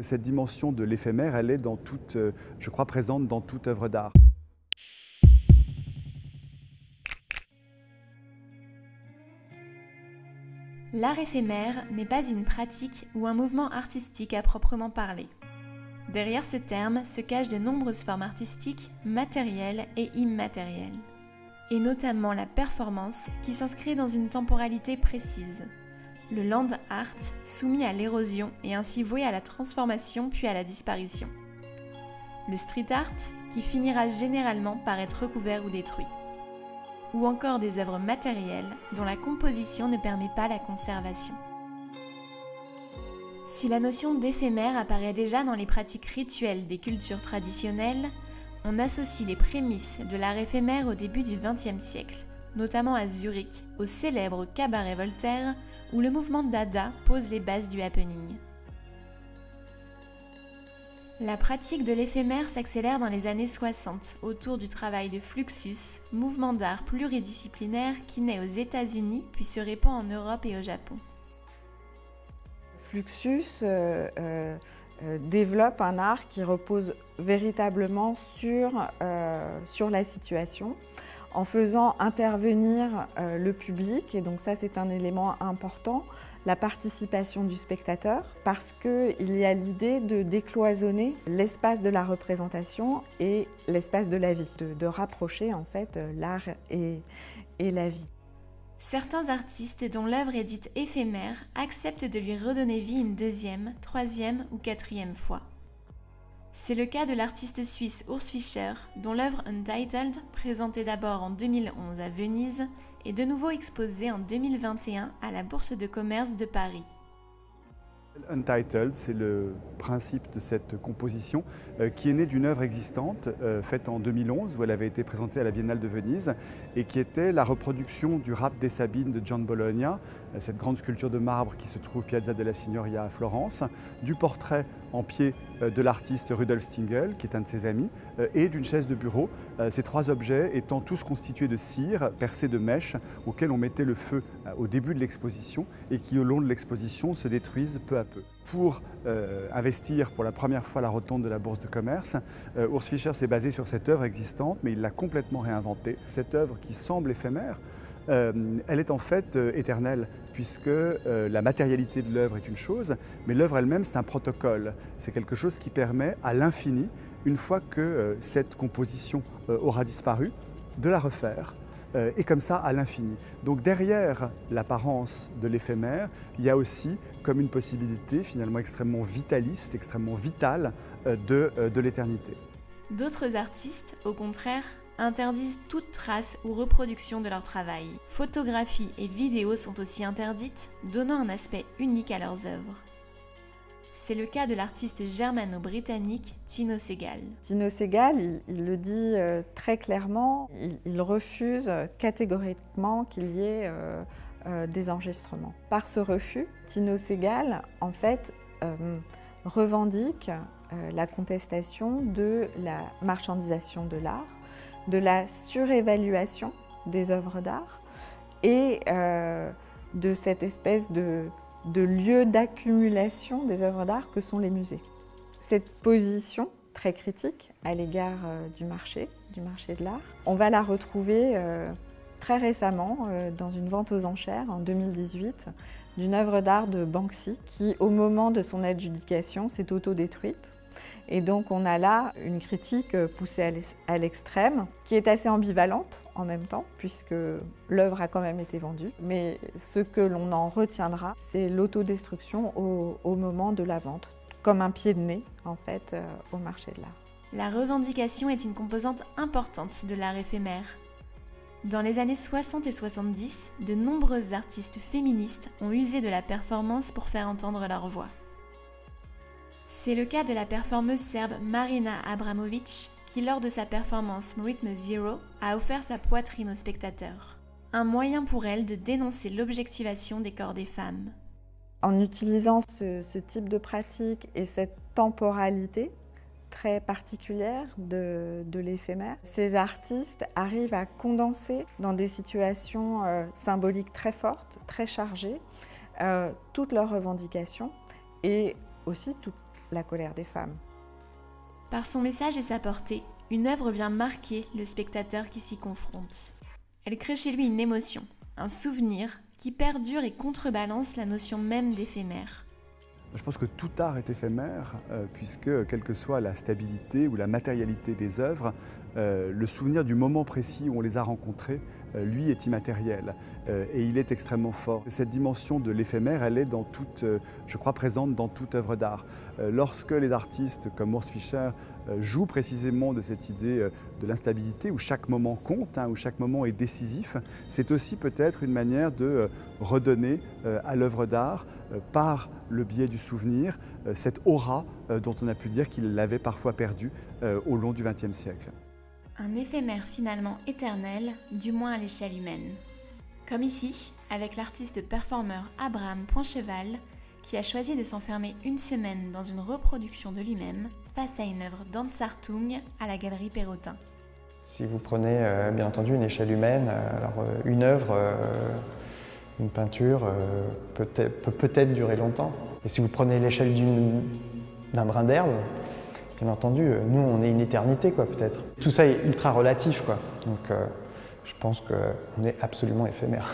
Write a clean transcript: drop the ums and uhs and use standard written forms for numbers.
Cette dimension de l'éphémère, elle est je crois, présente dans toute œuvre d'art. L'art éphémère n'est pas une pratique ou un mouvement artistique à proprement parler. Derrière ce terme se cachent de nombreuses formes artistiques, matérielles et immatérielles, et notamment la performance qui s'inscrit dans une temporalité précise. Le land art, soumis à l'érosion et ainsi voué à la transformation puis à la disparition. Le street art, qui finira généralement par être recouvert ou détruit. Ou encore des œuvres matérielles dont la composition ne permet pas la conservation. Si la notion d'éphémère apparaît déjà dans les pratiques rituelles des cultures traditionnelles, on associe les prémices de l'art éphémère au début du XXe siècle, notamment à Zurich, au célèbre cabaret Voltaire, où le mouvement Dada pose les bases du happening. La pratique de l'éphémère s'accélère dans les années 60, autour du travail de Fluxus, mouvement d'art pluridisciplinaire qui naît aux États-Unis puis se répand en Europe et au Japon. Fluxus développe un art qui repose véritablement sur la situation, en faisant intervenir le public, et donc ça c'est un élément important, la participation du spectateur, parce qu'il y a l'idée de décloisonner l'espace de la représentation et l'espace de la vie, de rapprocher en fait l'art et la vie. Certains artistes dont l'œuvre est dite éphémère acceptent de lui redonner vie une deuxième, troisième ou quatrième fois. C'est le cas de l'artiste suisse Urs Fischer, dont l'œuvre Untitled, présentée d'abord en 2011 à Venise, est de nouveau exposée en 2021 à la Bourse de commerce de Paris. Untitled, c'est le principe de cette composition qui est née d'une œuvre existante faite en 2011 où elle avait été présentée à la Biennale de Venise et qui était la reproduction du Rap des Sabines de Gian Bologna, cette grande sculpture de marbre qui se trouve Piazza della Signoria à Florence, du portrait en pied de l'artiste Rudolf Stingel, qui est un de ses amis, et d'une chaise de bureau, ces trois objets étant tous constitués de cire percée de mèches auxquelles on mettait le feu au début de l'exposition et qui au long de l'exposition se détruisent peu à peu. Pour investir pour la première fois la rotonde de la Bourse de commerce, Urs Fischer s'est basé sur cette œuvre existante, mais il l'a complètement réinventée. Cette œuvre qui semble éphémère, elle est en fait éternelle, puisque la matérialité de l'œuvre est une chose, mais l'œuvre elle-même c'est un protocole. C'est quelque chose qui permet à l'infini, une fois que cette composition aura disparu, de la refaire. Et comme ça à l'infini. Donc derrière l'apparence de l'éphémère, il y a aussi comme une possibilité finalement extrêmement vitaliste, extrêmement vitale de l'éternité. D'autres artistes, au contraire, interdisent toute trace ou reproduction de leur travail. Photographies et vidéos sont aussi interdites, donnant un aspect unique à leurs œuvres. C'est le cas de l'artiste germano-britannique Tino Sehgal. Tino Sehgal, il le dit très clairement, il refuse catégoriquement qu'il y ait des enregistrements. Par ce refus, Tino Sehgal, en fait, revendique la contestation de la marchandisation de l'art, de la surévaluation des œuvres d'art et de cette espèce de lieu d'accumulation des œuvres d'art que sont les musées. Cette position très critique à l'égard du marché de l'art, on va la retrouver très récemment dans une vente aux enchères en 2018 d'une œuvre d'art de Banksy qui, au moment de son adjudication, s'est autodétruite. Et donc on a là une critique poussée à l'extrême, qui est assez ambivalente en même temps, puisque l'œuvre a quand même été vendue. Mais ce que l'on en retiendra, c'est l'autodestruction au moment de la vente, comme un pied de nez en fait au marché de l'art. La revendication est une composante importante de l'art éphémère. Dans les années 60 et 70, de nombreuses artistes féministes ont usé de la performance pour faire entendre leur voix. C'est le cas de la performeuse serbe Marina Abramović qui, lors de sa performance Rhythm Zero, a offert sa poitrine aux spectateurs. Un moyen pour elle de dénoncer l'objectivation des corps des femmes. En utilisant ce type de pratique et cette temporalité très particulière de l'éphémère, ces artistes arrivent à condenser dans des situations symboliques très fortes, très chargées, toutes leurs revendications et aussi la colère des femmes. Par son message et sa portée, une œuvre vient marquer le spectateur qui s'y confronte. Elle crée chez lui une émotion, un souvenir qui perdure et contrebalance la notion même d'éphémère. Je pense que tout art est éphémère, puisque quelle que soit la stabilité ou la matérialité des œuvres, le souvenir du moment précis où on les a rencontrées, lui, est immatériel et il est extrêmement fort. Cette dimension de l'éphémère, elle est je crois, présente dans toute œuvre d'art. Lorsque les artistes comme Urs Fischer jouent précisément de cette idée de l'instabilité, où chaque moment compte, où chaque moment est décisif, c'est aussi peut-être une manière de redonner à l'œuvre d'art, par le biais du souvenir, cette aura dont on a pu dire qu'il l'avait parfois perdue au long du XXe siècle. Un éphémère finalement éternel, du moins à l'échelle humaine. Comme ici, avec l'artiste performeur Abraham Poincheval, qui a choisi de s'enfermer une semaine dans une reproduction de lui-même face à une œuvre d'Ansartung à la Galerie Perrotin. Si vous prenez bien entendu une échelle humaine, alors une œuvre, une peinture peut peut-être durer longtemps. Et si vous prenez l'échelle d'un brin d'herbe, bien entendu, nous on est une éternité quoi peut-être. Tout ça est ultra relatif quoi. Donc je pense qu'on est absolument éphémère.